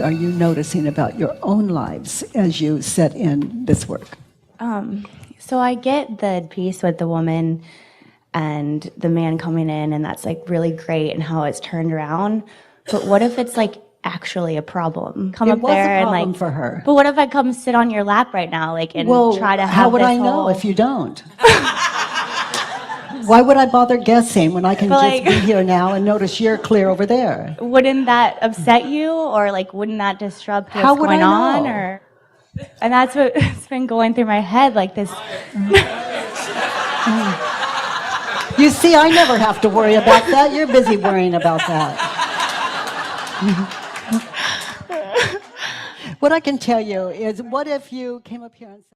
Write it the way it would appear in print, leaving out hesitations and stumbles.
are you noticing about your own lives as you set in this work? So I get the piece with the woman and the man coming in, and that's like really great and how it's turned around. But what if it's like actually a problem? Come It up was a there and problem like for her. But what if I come sit on your lap right now, like, and try to have how would this I know whole... if you don't? Why would I bother guessing when I can just be here now and notice you're clear over there? Wouldn't that upset you, or like wouldn't that disrupt what's going on? Or, and that's what's been going through my head, like this. You see, I never have to worry about that. You're busy worrying about that. What I can tell you is, what if you came up here and said,